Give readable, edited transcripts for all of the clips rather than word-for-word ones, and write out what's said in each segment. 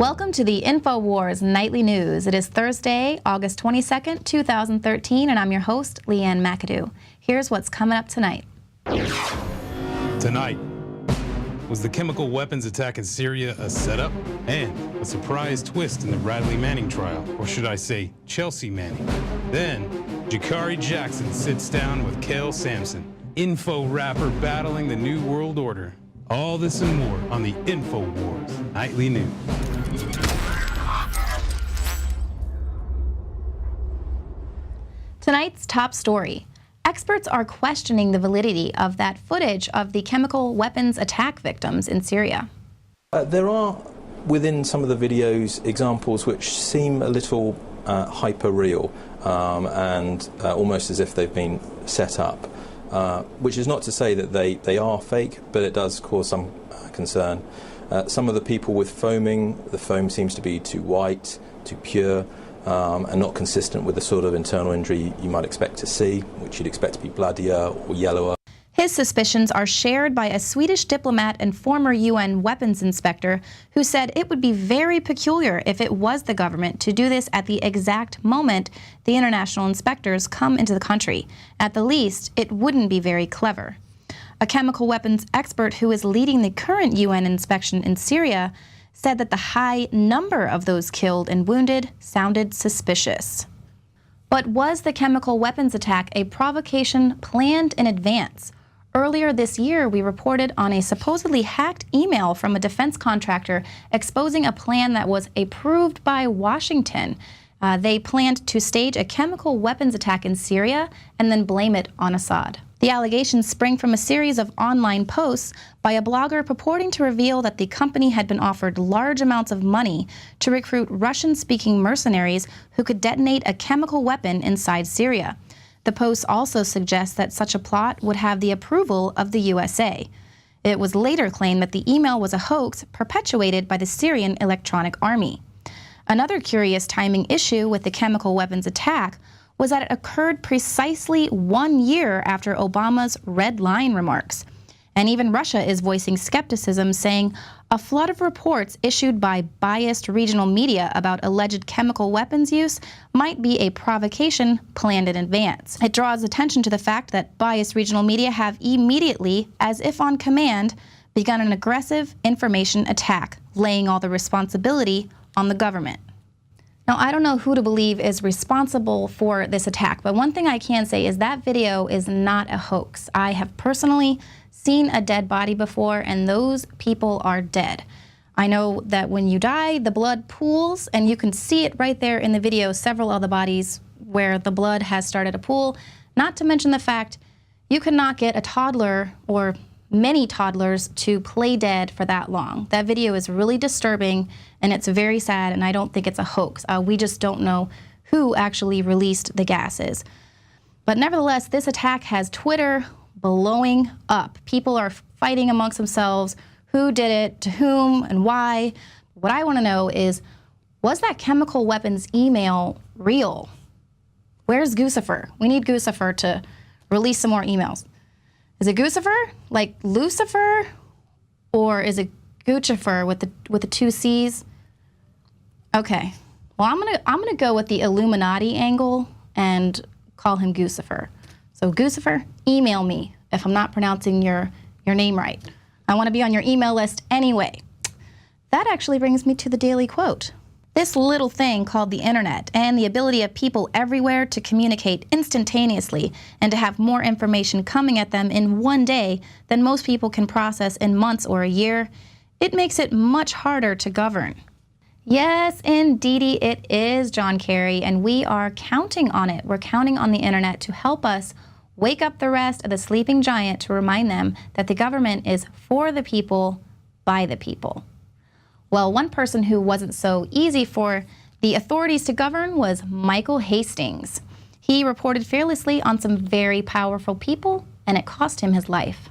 Welcome to the Infowars Nightly News. It is Thursday, August 22nd, 2013, and I'm your host, Leanne McAdoo. Here's what's coming up tonight. Tonight, was the chemical weapons attack in Syria a setup? And a surprise twist in the Radley Manning trial, or should I say, Chelsea Manning. Then, Jakari Jackson sits down with Cale Sampson, info rapper battling the New World Order. All this and more on the Infowars Nightly News. Tonight's top story. Experts are questioning the validity of that footage of the chemical weapons attack victims in Syria. There are, within some of the videos, examples which seem a little hyper-real and almost as if they've been set up, which is not to say that they are fake, but it does cause some concern. Some of the people with foaming, the foam seems to be too white, too pure, and not consistent with the sort of internal injury you might expect to see, which you'd expect to be bloodier or yellower. His suspicions are shared by a Swedish diplomat and former UN weapons inspector who said it would be very peculiar if it was the government to do this at the exact moment the international inspectors come into the country. At the least, it wouldn't be very clever. A chemical weapons expert who is leading the current UN inspection in Syria said that the high number of those killed and wounded sounded suspicious. But was the chemical weapons attack a provocation planned in advance? Earlier this year, we reported on a supposedly hacked email from a defense contractor exposing a plan that was approved by Washington. They planned to stage a chemical weapons attack in Syria and then blame it on Assad. The allegations spring from a series of online posts by a blogger purporting to reveal that the company had been offered large amounts of money to recruit Russian-speaking mercenaries who could detonate a chemical weapon inside Syria. The post also suggests that such a plot would have the approval of the USA. It was later claimed that the email was a hoax perpetuated by the Syrian Electronic Army. Another curious timing issue with the chemical weapons attack was that it occurred precisely 1 year after Obama's red line remarks. And even Russia is voicing skepticism, saying a flood of reports issued by biased regional media about alleged chemical weapons use might be a provocation planned in advance. It draws attention to the fact that biased regional media have immediately, as if on command, begun an aggressive information attack, laying all the responsibility on the government. Now, I don't know who to believe is responsible for this attack, but one thing I can say is that video is not a hoax. I have personally seen a dead body before, and those people are dead. I know that when you die, the blood pools, and you can see it right there in the video, several of the bodies where the blood has started to pool, not to mention the fact you could not get a toddler or many toddlers to play dead for that long. That video is really disturbing, and it's very sad, and I don't think it's a hoax. We just don't know who actually released the gases. But nevertheless, this attack has Twitter blowing up. People are fighting amongst themselves, who did it, to whom, and why. What I want to know is, was that chemical weapons email real? Where's Guccifer? We need Guccifer to release some more emails. Is it Guccifer, like Lucifer, or is it Guccifer with the two C's? Okay, well I'm gonna go with the Illuminati angle and call him Guccifer. So Guccifer, email me if I'm not pronouncing your name right. I want to be on your email list anyway. That actually brings me to the daily quote. This little thing called the internet and the ability of people everywhere to communicate instantaneously and to have more information coming at them in one day than most people can process in months or a year, it makes it much harder to govern. Yes, indeedy it is, John Kerry, and we are counting on it. We're counting on the internet to help us wake up the rest of the sleeping giant to remind them that the government is for the people, by the people. Well, one person who wasn't so easy for the authorities to govern was Michael Hastings. He reported fearlessly on some very powerful people, and it cost him his life.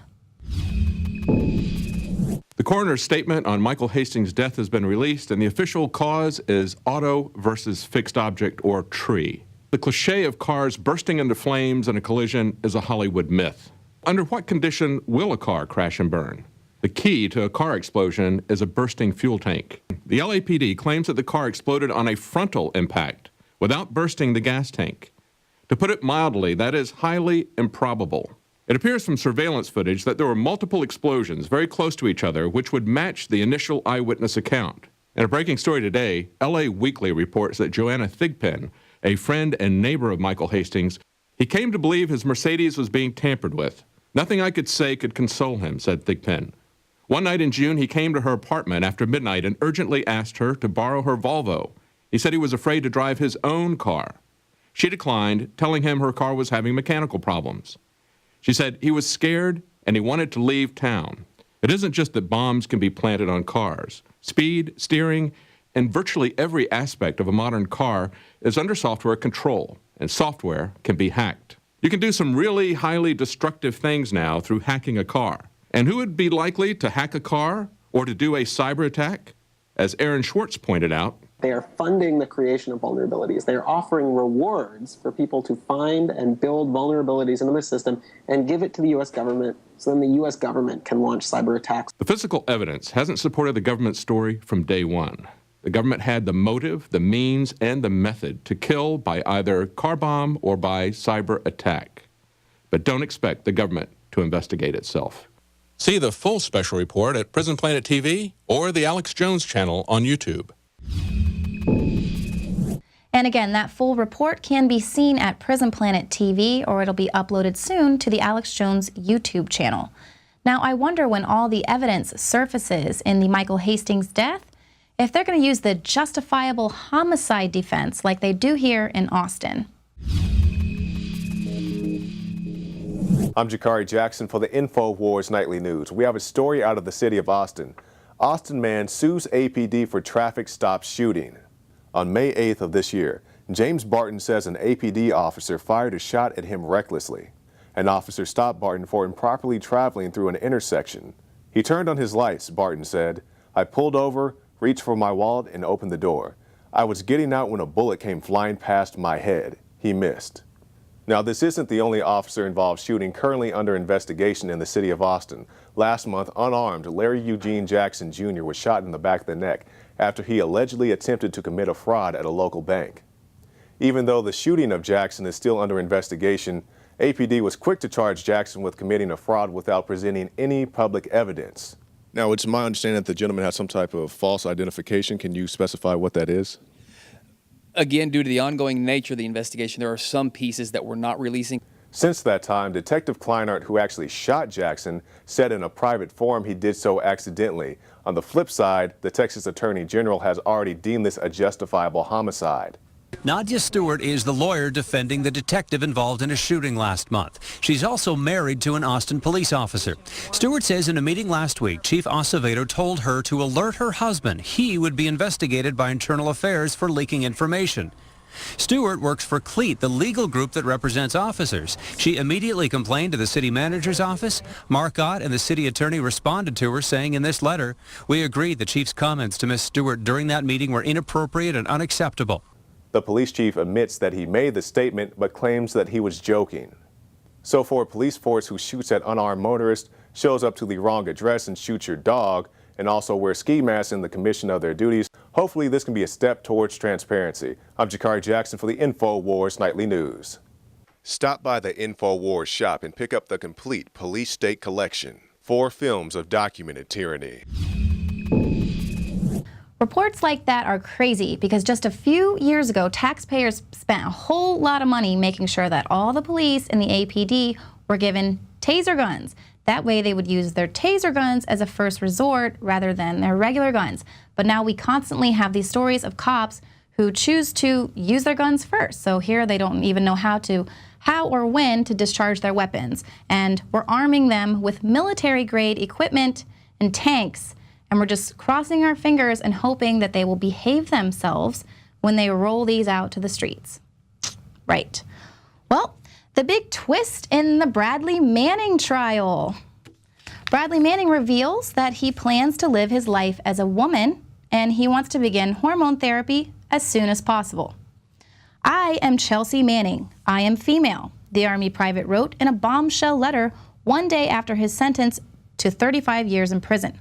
The coroner's statement on Michael Hastings' death has been released, and the official cause is auto versus fixed object, or tree. The cliché of cars bursting into flames in a collision is a Hollywood myth. Under what condition will a car crash and burn? The key to a car explosion is a bursting fuel tank. The LAPD claims that the car exploded on a frontal impact without bursting the gas tank. To put it mildly, that is highly improbable. It appears from surveillance footage that there were multiple explosions very close to each other, which would match the initial eyewitness account. In a breaking story today, LA Weekly reports that Joanna Thigpen, a friend and neighbor of Michael Hastings, he came to believe his Mercedes was being tampered with. Nothing I could say could console him, said Thigpen. One night in June, he came to her apartment after midnight and urgently asked her to borrow her Volvo. He said he was afraid to drive his own car. She declined, telling him her car was having mechanical problems. She said he was scared and he wanted to leave town. It isn't just that bombs can be planted on cars. Speed, steering, and virtually every aspect of a modern car is under software control, and software can be hacked. You can do some really highly destructive things now through hacking a car. And who would be likely to hack a car or to do a cyber attack? As Aaron Schwartz pointed out, they are funding the creation of vulnerabilities. They are offering rewards for people to find and build vulnerabilities into their system and give it to the U.S. government so then the U.S. government can launch cyber attacks. The physical evidence hasn't supported the government's story from day one. The government had the motive, the means, and the method to kill by either car bomb or by cyber attack. But don't expect the government to investigate itself. See the full special report at Prison Planet TV or the Alex Jones channel on YouTube. And again, that full report can be seen at Prison Planet TV, or it'll be uploaded soon to the Alex Jones YouTube channel. Now, I wonder when all the evidence surfaces in the Michael Hastings death, if they're going to use the justifiable homicide defense like they do here in Austin. I'm Jakari Jackson for the Infowars Nightly News. We have a story out of the city of Austin. Austin man sues APD for traffic stop shooting. On May 8th of this year, James Barton says an APD officer fired a shot at him recklessly. An officer stopped Barton for improperly traveling through an intersection. He turned on his lights, Barton said. I pulled over, reached for my wallet, and opened the door. I was getting out when a bullet came flying past my head. He missed. Now, this isn't the only officer-involved shooting currently under investigation in the city of Austin. Last month, unarmed, Larry Eugene Jackson Jr. was shot in the back of the neck after he allegedly attempted to commit a fraud at a local bank. Even though the shooting of Jackson is still under investigation, APD was quick to charge Jackson with committing a fraud without presenting any public evidence. Now, it's my understanding that the gentleman had some type of false identification. Can you specify what that is? Again, due to the ongoing nature of the investigation, there are some pieces that we're not releasing. Since that time, Detective Kleinert, who actually shot Jackson, said in a private forum he did so accidentally. On the flip side, the Texas Attorney General has already deemed this a justifiable homicide. Nadia Stewart is the lawyer defending the detective involved in a shooting last month. She's also married to an Austin police officer. Stewart says in a meeting last week, Chief Acevedo told her to alert her husband he would be investigated by Internal Affairs for leaking information. Stewart works for CLEAT, the legal group that represents officers. She immediately complained to the city manager's office. Mark Ott and the city attorney responded to her, saying in this letter, "We agreed the chief's comments to Ms. Stewart during that meeting were inappropriate and unacceptable." The police chief admits that he made the statement but claims that he was joking. So for a police force who shoots at unarmed motorists, shows up to the wrong address and shoots your dog, and also wear ski masks in the commission of their duties, hopefully this can be a step towards transparency. I'm Jakari Jackson for the Infowars Nightly News. Stop by the Infowars shop and pick up the complete police state collection. 4 films of documented tyranny. Reports like that are crazy because just a few years ago, taxpayers spent a whole lot of money making sure that all the police in the APD were given taser guns. That way they would use their taser guns as a first resort rather than their regular guns. But now we constantly have these stories of cops who choose to use their guns first. So here they don't even know how or when to discharge their weapons. And we're arming them with military-grade equipment and tanks. And we're just crossing our fingers and hoping that they will behave themselves when they roll these out to the streets. Right. Well, the big twist in the Bradley Manning trial. Bradley Manning reveals that he plans to live his life as a woman and he wants to begin hormone therapy as soon as possible. "I am Chelsea Manning. I am female," the Army private wrote in a bombshell letter one day after his sentence to 35 years in prison.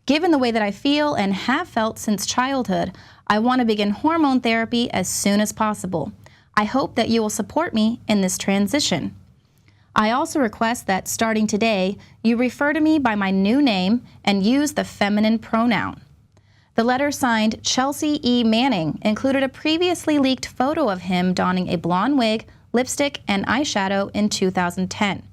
Given the way that I feel and have felt since childhood, I want to begin hormone therapy as soon as possible. I hope that you will support me in this transition. I also request that starting today, you refer to me by my new name and use the feminine pronoun. The letter signed Chelsea E. Manning included a previously leaked photo of him donning a blonde wig, lipstick, and eyeshadow in 2010.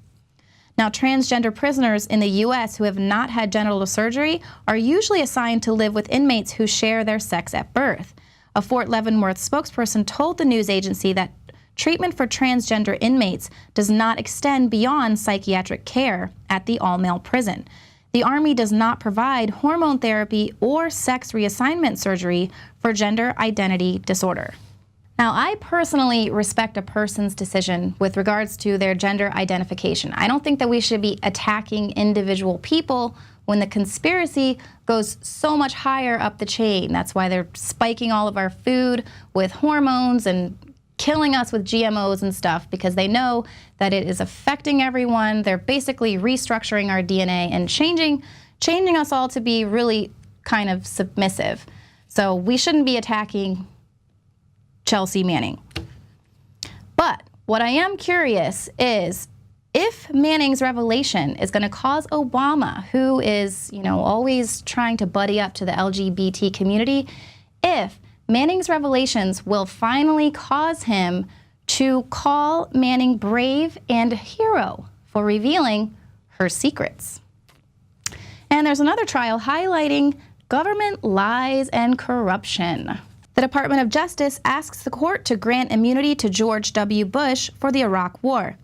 Now, transgender prisoners in the U.S. who have not had genital surgery are usually assigned to live with inmates who share their sex at birth. A Fort Leavenworth spokesperson told the news agency that treatment for transgender inmates does not extend beyond psychiatric care at the all-male prison. The Army does not provide hormone therapy or sex reassignment surgery for gender identity disorder. Now, I personally respect a person's decision with regards to their gender identification. I don't think that we should be attacking individual people when the conspiracy goes so much higher up the chain. That's why they're spiking all of our food with hormones and killing us with GMOs and stuff, because they know that it is affecting everyone. They're basically restructuring our DNA and changing us all to be really kind of submissive. So we shouldn't be attacking Chelsea Manning. But what I am curious is if Manning's revelation is going to cause Obama, who is, always trying to buddy up to the LGBT community, if Manning's revelations will finally cause him to call Manning brave and hero for revealing her secrets. And there's another trial highlighting government lies and corruption. The Department of Justice asks the court to grant immunity to George W. Bush for the Iraq War.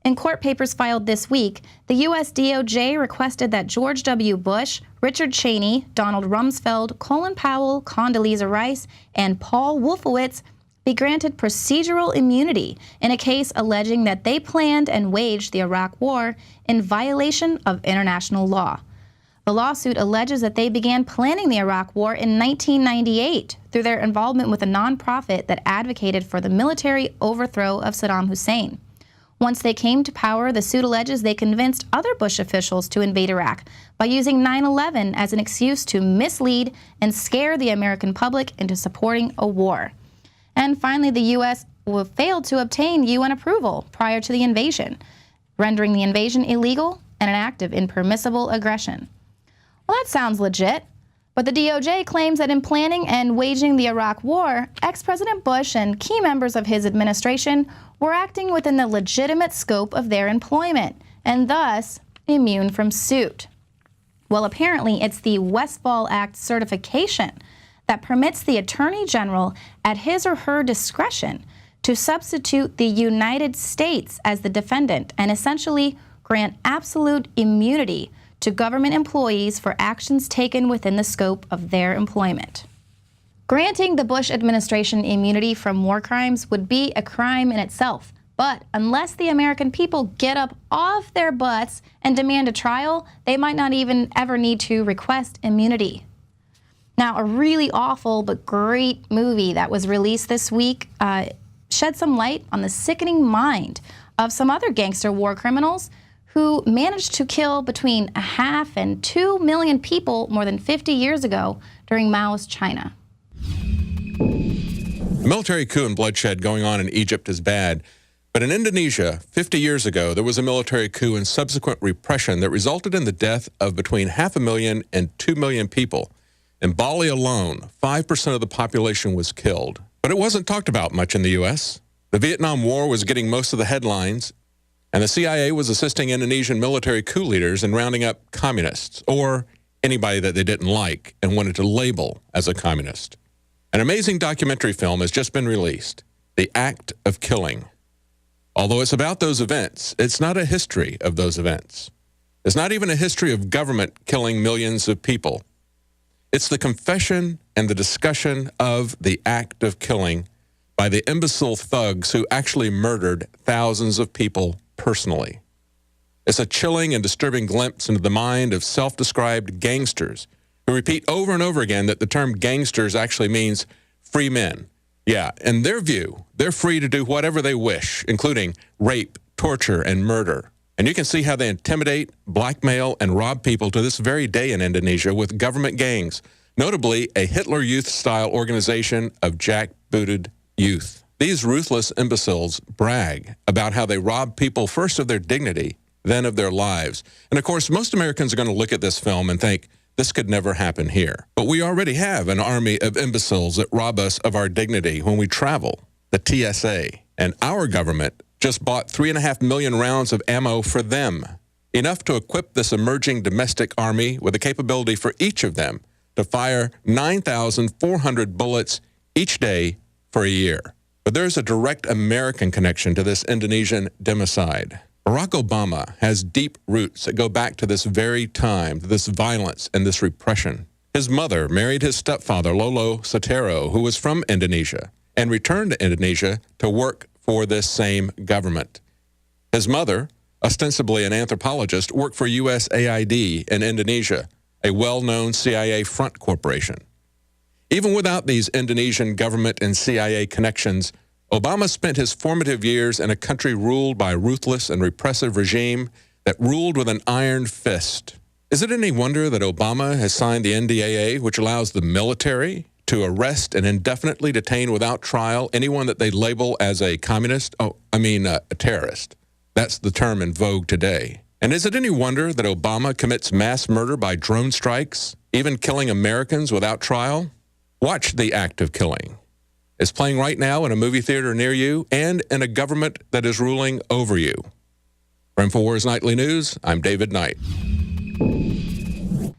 In court papers filed this week, the U.S. DOJ requested that George W. Bush, Richard Cheney, Donald Rumsfeld, Colin Powell, Condoleezza Rice, and Paul Wolfowitz be granted procedural immunity in a case alleging that they planned and waged the Iraq War in violation of international law. The lawsuit alleges that they began planning the Iraq War in 1998 through their involvement with a nonprofit that advocated for the military overthrow of Saddam Hussein. Once they came to power, the suit alleges they convinced other Bush officials to invade Iraq by using 9/11 as an excuse to mislead and scare the American public into supporting a war. And finally, the U.S. failed to obtain UN approval prior to the invasion, rendering the invasion illegal and an act of impermissible aggression. Well, that sounds legit, but the DOJ claims that in planning and waging the Iraq War, ex-President Bush and key members of his administration were acting within the legitimate scope of their employment, and thus immune from suit. Well, apparently it's the Westfall Act certification that permits the Attorney General at his or her discretion to substitute the United States as the defendant and essentially grant absolute immunity to government employees for actions taken within the scope of their employment. Granting the Bush administration immunity from war crimes would be a crime in itself, but unless the American people get up off their butts and demand a trial, they might not even ever need to request immunity. Now, a really awful but great movie that was released this week shed some light on the sickening mind of some other gangster war criminals who managed to kill between 1/2 and 2 million people more than 50 years ago during Mao's China. The military coup and bloodshed going on in Egypt is bad, but in Indonesia, 50 years ago, there was a military coup and subsequent repression that resulted in the death of between 500,000 and 2 million people. In Bali alone, 5% of the population was killed. But it wasn't talked about much in the U.S. The Vietnam War was getting most of the headlines, and the CIA was assisting Indonesian military coup leaders in rounding up communists, or anybody that they didn't like and wanted to label as a communist. An amazing documentary film has just been released, The Act of Killing. Although it's about those events, it's not a history of those events. It's not even a history of government killing millions of people. It's the confession and the discussion of the act of killing by the imbecile thugs who actually murdered thousands of people personally. It's a chilling and disturbing glimpse into the mind of self-described gangsters who repeat over and over again that the term gangsters actually means free men. Yeah, in their view, they're free to do whatever they wish, including rape, torture, and murder. And you can see how they intimidate, blackmail, and rob people to this very day in Indonesia with government gangs, notably a Hitler Youth-style organization of jackbooted youth. These ruthless imbeciles brag about how they rob people first of their dignity, then of their lives. And of course, most Americans are going to look at this film and think, this could never happen here. But we already have an army of imbeciles that rob us of our dignity when we travel, the TSA. And our government just bought 3.5 million rounds of ammo for them, enough to equip this emerging domestic army with the capability for each of them to fire 9,400 bullets each day for a year. But there's a direct American connection to this Indonesian democide. Barack Obama has deep roots that go back to this very time, to this violence and this repression. His mother married his stepfather, Lolo Sotero, who was from Indonesia, and returned to Indonesia to work for this same government. His mother, ostensibly an anthropologist, worked for USAID in Indonesia, a well-known CIA front corporation. Even without these Indonesian government and CIA connections, Obama spent his formative years in a country ruled by a ruthless and repressive regime that ruled with an iron fist. Is it any wonder that Obama has signed the NDAA, which allows the military to arrest and indefinitely detain without trial anyone that they label as a communist? A terrorist. That's the term in vogue today. And is it any wonder that Obama commits mass murder by drone strikes, even killing Americans without trial? Watch The Act of Killing. It's playing right now in a movie theater near you and in a government that is ruling over you. For Infowars Nightly News, I'm David Knight.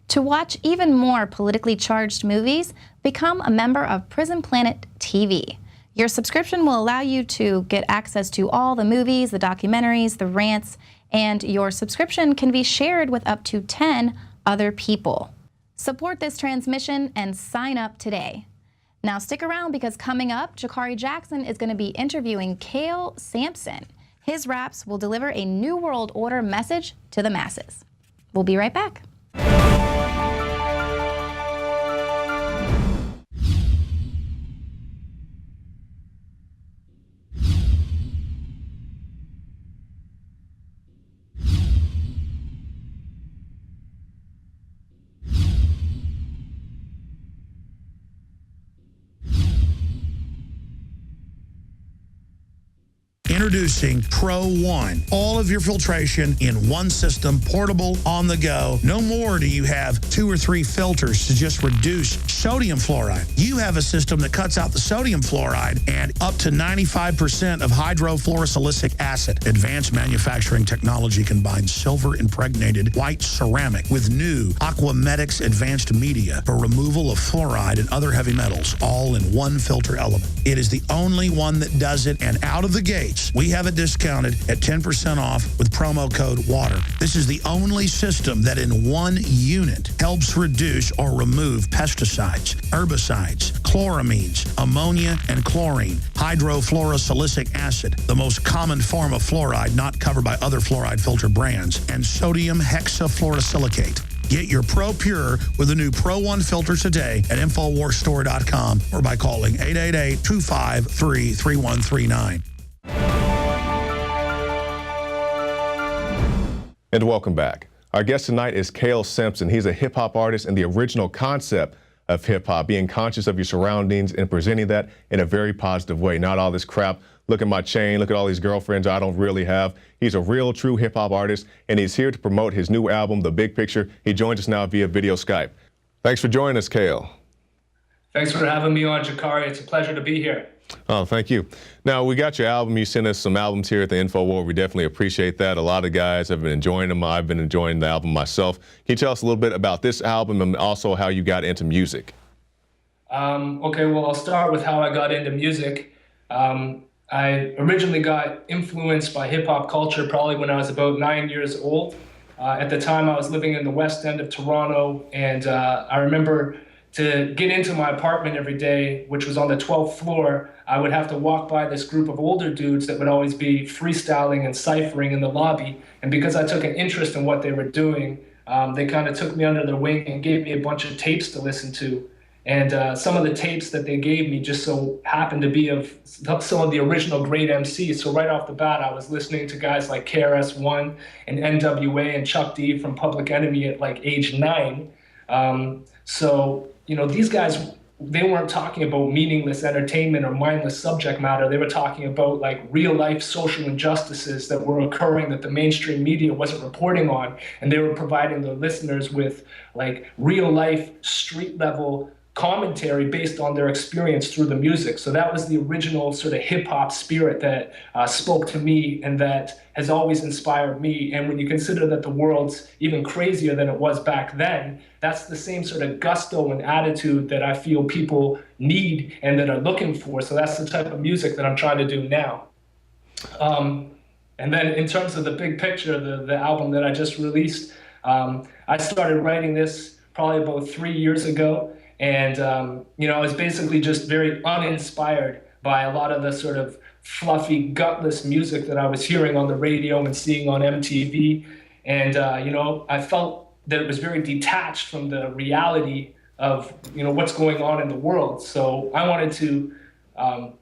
To watch even more politically charged movies, become a member of PrisonPlanet TV. Your subscription will allow you to get access to all the movies, the documentaries, the rants, and your subscription can be shared with up to 10 other people. Support this transmission and sign up today. Now stick around because coming up, Jakari Jackson is going to be interviewing Cale Sampson. His raps will deliver a New World Order message to the masses. We'll be right back. Introducing Pro One. All of your filtration in one system, portable, on the go. No more do you have 2 or 3 filters to just reduce sodium fluoride. You have a system that cuts out the sodium fluoride and up to 95% of hydrofluorosilicic acid. Advanced manufacturing technology combines silver-impregnated white ceramic with new Aquamedics advanced media for removal of fluoride and other heavy metals, all in one filter element. It is the only one that does it, and out of the gates, we have it discounted at 10% off with promo code WATER. This is the only system that in one unit helps reduce or remove pesticides, herbicides, chloramines, ammonia, and chlorine, hydrofluorosilicic acid, the most common form of fluoride not covered by other fluoride filter brands, and sodium hexafluorosilicate. Get your Pro Pure with the new Pro One filter today at InfoWarsStore.com or by calling 888-253-3139. And welcome back. Our guest tonight is Cale Sampson. He's a hip-hop artist and the original concept of hip-hop, being conscious of your surroundings and presenting that in a very positive way. Not all this crap, look at my chain, look at all these girlfriends I don't really have. He's a real, true hip-hop artist, and he's here to promote his new album, The Big Picture. He joins us now via video Skype. Thanks for joining us, Cale. Thanks for having me on, Jakari. It's a pleasure to be here. Oh, thank you. Now, we got your album. You sent us some albums here at the Infowars. We definitely appreciate that. A lot of guys have been enjoying them. I've been enjoying the album myself. Can you tell us a little bit about this album and also how you got into music? Okay, well, I'll start with how I got into music. I originally got influenced by hip-hop culture probably when I was about 9 years old. At the time, I was living in the West End of Toronto, and I remember to get into my apartment every day, which was on the 12th floor, I would have to walk by this group of older dudes that would always be freestyling and ciphering in the lobby. And because I took an interest in what they were doing, they kind of took me under their wing and gave me a bunch of tapes to listen to. And some of the tapes that they gave me just so happened to be of some of the original great MCs. So right off the bat, I was listening to guys like KRS-One and NWA and Chuck D from Public Enemy at like age 9. So, you know, these guys, they weren't talking about meaningless entertainment or mindless subject matter. They were talking about like real life social injustices that were occurring that the mainstream media wasn't reporting on. And they were providing the listeners with like real life street level commentary based on their experience through the music. So that was the original sort of hip hop spirit that spoke to me and that has always inspired me. And when you consider that the world's even crazier than it was back then, that's the same sort of gusto and attitude that I feel people need and that are looking for. So that's the type of music that I'm trying to do now. And then in terms of the big picture, the album that I just released, I started writing this probably about 3 years ago. And, you know, I was basically just very uninspired by a lot of the sort of fluffy, gutless music that I was hearing on the radio and seeing on MTV. And, you know, I felt that it was very detached from the reality of, you know, what's going on in the world. So I wanted to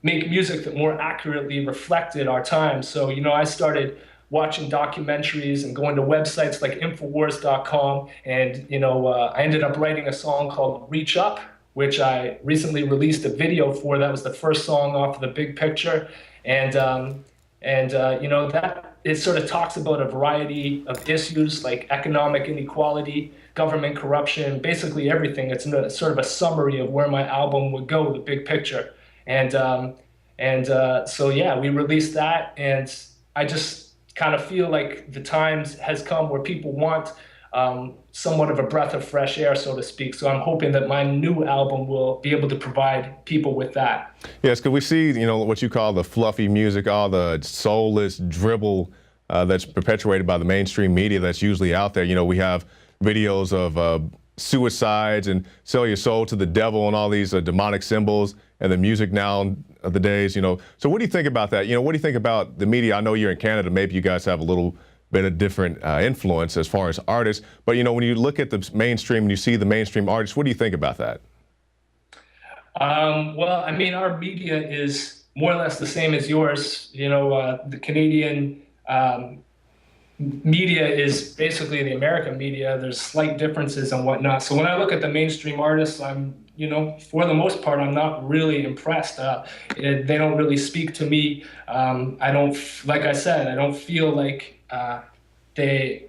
make music that more accurately reflected our time. So, you know, I started watching documentaries and going to websites like Infowars.com. And, you know, I ended up writing a song called Reach Up, which I recently released a video for. That was the first song off of the big picture. And you know, that it sort of talks about a variety of issues like economic inequality, government corruption, basically everything. It's sort of a summary of where my album would go, the big picture. And so, yeah, we released that. And I just kind of feel like the times has come where people want somewhat of a breath of fresh air, so to speak. So I'm hoping that my new album will be able to provide people with that. Yes, because we see, you know, what you call the fluffy music, all the soulless dribble that's perpetuated by the mainstream media that's usually out there. You know, we have videos of suicides and sell your soul to the devil and all these demonic symbols and the music now of the days, you know. So what do you think about that? You know, what do you think about the media? I know you're in Canada. Maybe you guys have a little bit of different influence as far as artists. But, you know, when you look at the mainstream and you see the mainstream artists, what do you think about that? Well, I mean, our media is more or less the same as yours. You know, the Canadian media is basically the American media. There's slight differences and whatnot. So when I look at the mainstream artists, I'm, you know, for the most part, I'm not really impressed. They don't really speak to me. I don't, like I said, I don't feel like the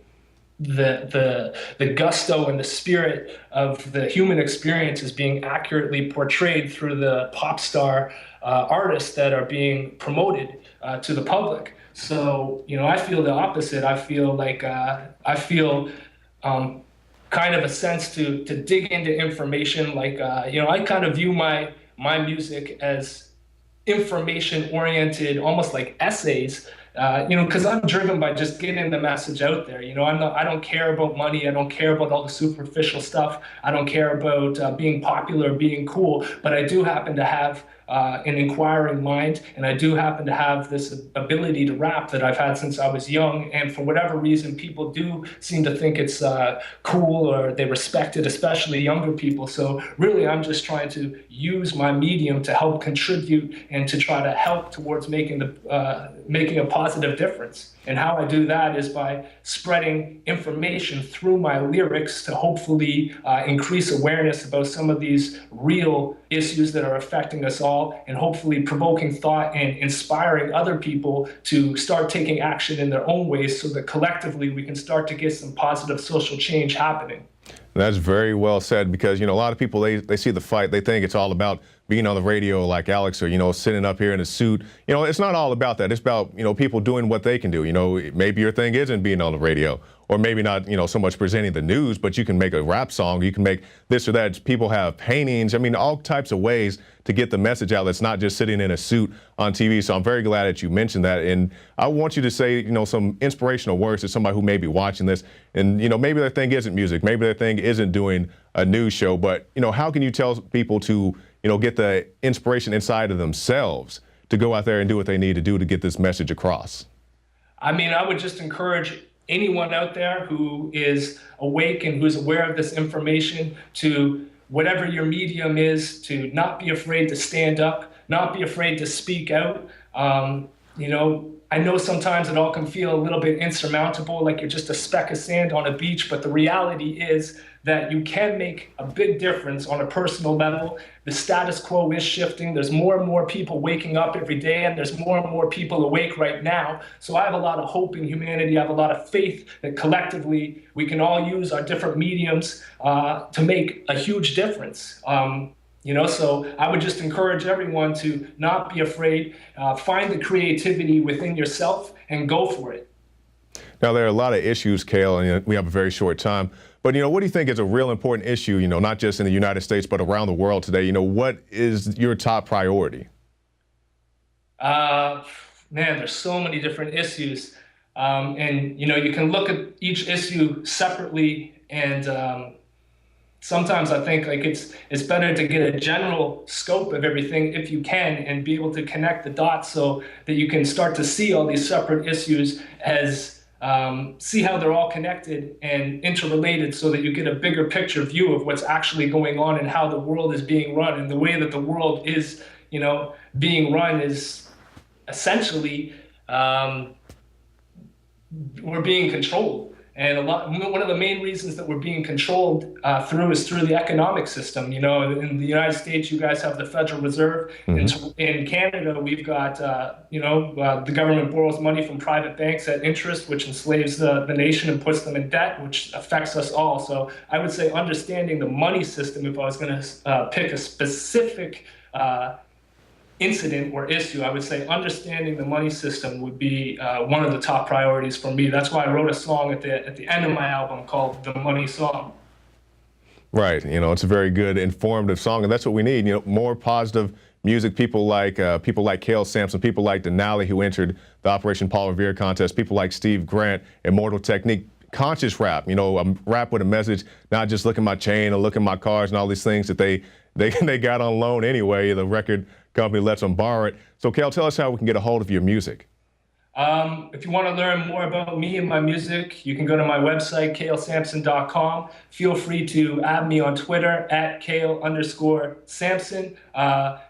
gusto and the spirit of the human experience is being accurately portrayed through the pop star artists that are being promoted to the public. So, you know, I feel the opposite. I feel like kind of a sense to dig into information. Like, you know, I kind of view my music as information-oriented, almost like essays. You know, because I'm driven by just getting the message out there. You know, I don't care about money. I don't care about all the superficial stuff. I don't care about being popular, being cool. But I do happen to have an inquiring mind, and I do happen to have this ability to rap that I've had since I was young. And for whatever reason, people do seem to think it's cool, or they respect it, especially younger people. So really, I'm just trying to use my medium to help contribute and to try to help towards making a positive difference. And how I do that is by spreading information through my lyrics to hopefully increase awareness about some of these real issues that are affecting us all, and hopefully provoking thought and inspiring other people to start taking action in their own ways, so that collectively we can start to get some positive social change happening. That's very well said, because, you know, a lot of people, they see the fight, they think it's all about being on the radio like Alex, or, you know, sitting up here in a suit. You know, it's not all about that. It's about, you know, people doing what they can do. You know, maybe your thing isn't being on the radio, or maybe not, you know, so much presenting the news, but you can make a rap song, you can make this or that. People have paintings. I mean, all types of ways to get the message out that's not just sitting in a suit on TV. So I'm very glad that you mentioned that. And I want you to say, you know, some inspirational words to somebody who may be watching this, and, you know, maybe their thing isn't music, maybe their thing isn't doing a news show, but, you know, how can you tell people to, you know, get the inspiration inside of themselves to go out there and do what they need to do to get this message across? I mean, I would just encourage anyone out there who is awake and who's aware of this information to whatever your medium is, to not be afraid to stand up, not be afraid to speak out. You know, I know sometimes it all can feel a little bit insurmountable, like you're just a speck of sand on a beach, but the reality is that you can make a big difference on a personal level. The status quo is shifting. There's more and more people waking up every day, and there's more and more people awake right now. So I have a lot of hope in humanity. I have a lot of faith that collectively we can all use our different mediums to make a huge difference. You know, so I would just encourage everyone to not be afraid, find the creativity within yourself and go for it. Now, there are a lot of issues, Cale, and we have a very short time. But, you know, what do you think is a real important issue, you know, not just in the United States, but around the world today? You know, what is your top priority? Man, there's so many different issues. And, you know, you can look at each issue separately, and sometimes I think like it's better to get a general scope of everything if you can, and be able to connect the dots so that you can start to see all these separate issues as see how they're all connected and interrelated, so that you get a bigger picture view of what's actually going on and how the world is being run. And the way that the world is, you know, being run is essentially we're being controlled. And one of the main reasons that we're being controlled is through the economic system. You know, in the United States, you guys have the Federal Reserve. In Canada, we've got, the government borrows money from private banks at interest, which enslaves the nation and puts them in debt, which affects us all. So I would say understanding the money system, if I was going to pick a specific incident or issue, I would say understanding the money system would be one of the top priorities for me. That's why I wrote a song at the end of my album called The Money Song. Right. You know, it's a very good, informative song, and that's what we need. You know, more positive music. People like Cale Sampson, people like Denali, who entered the Operation Paul Revere contest, people like Steve Grant, Immortal Technique. Conscious rap, you know, a rap with a message, not just look at my chain or look at my cars and all these things that they got on loan anyway. The record company lets them borrow it. So, Cale, tell us how we can get a hold of your music. If you want to learn more about me and my music, you can go to my website, calesampson.com. Feel free to add me on Twitter at @Cale_Sampson.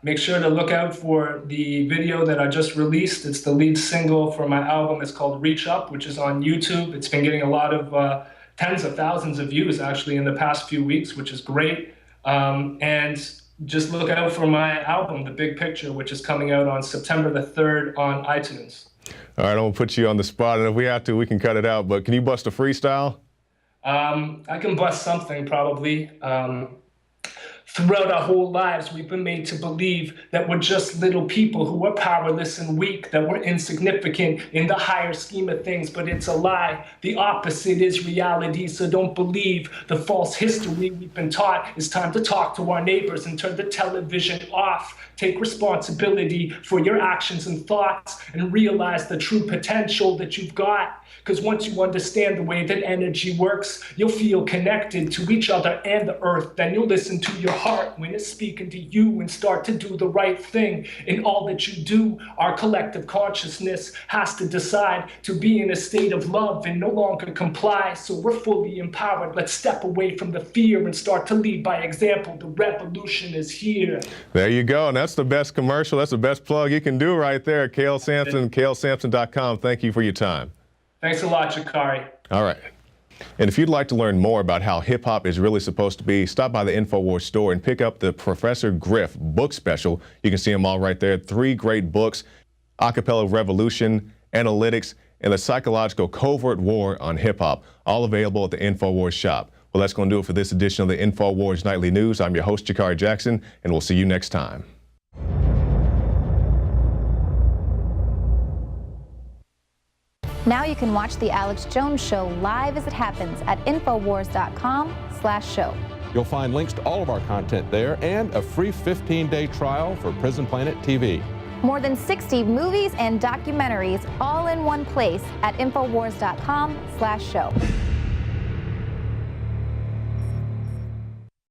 Make sure to look out for the video that I just released. It's the lead single for my album. It's called Reach Up, which is on YouTube. It's been getting a lot of tens of thousands of views actually in the past few weeks, which is great. And just look out for my album, The Big Picture, which is coming out on September the 3rd on iTunes. All right, I'm gonna put you on the spot, and if we have to, we can cut it out, but can you bust a freestyle? I can bust something probably. Throughout our whole lives, we've been made to believe that we're just little people who are powerless and weak, that we're insignificant in the higher scheme of things, but it's a lie. The opposite is reality, so don't believe the false history we've been taught. It's time to talk to our neighbors and turn the television off. Take responsibility for your actions and thoughts and realize the true potential that you've got. Because once you understand the way that energy works, you'll feel connected to each other and the earth. Then you'll listen to your heart when it's speaking to you and start to do the right thing. In all that you do, our collective consciousness has to decide to be in a state of love and no longer comply. So we're fully empowered. Let's step away from the fear and start to lead by example. The revolution is here. There you go. And that's the best commercial. That's the best plug you can do right there. Cale Sampson, calesampson.com. Thank you for your time. Thanks a lot, Jakari. All right. And if you'd like to learn more about how hip-hop is really supposed to be, stop by the Infowars store and pick up the Professor Griff book special. You can see them all right there. 3 great books: Acapella Revolution, Analytics, and the Psychological Covert War on Hip-Hop, all available at the Infowars shop. Well, that's going to do it for this edition of the Infowars Nightly News. I'm your host, Jakari Jackson, and we'll see you next time. Now you can watch The Alex Jones Show live as it happens at Infowars.com/show. You'll find links to all of our content there and a free 15-day trial for Prison Planet TV. More than 60 movies and documentaries all in one place at Infowars.com/show.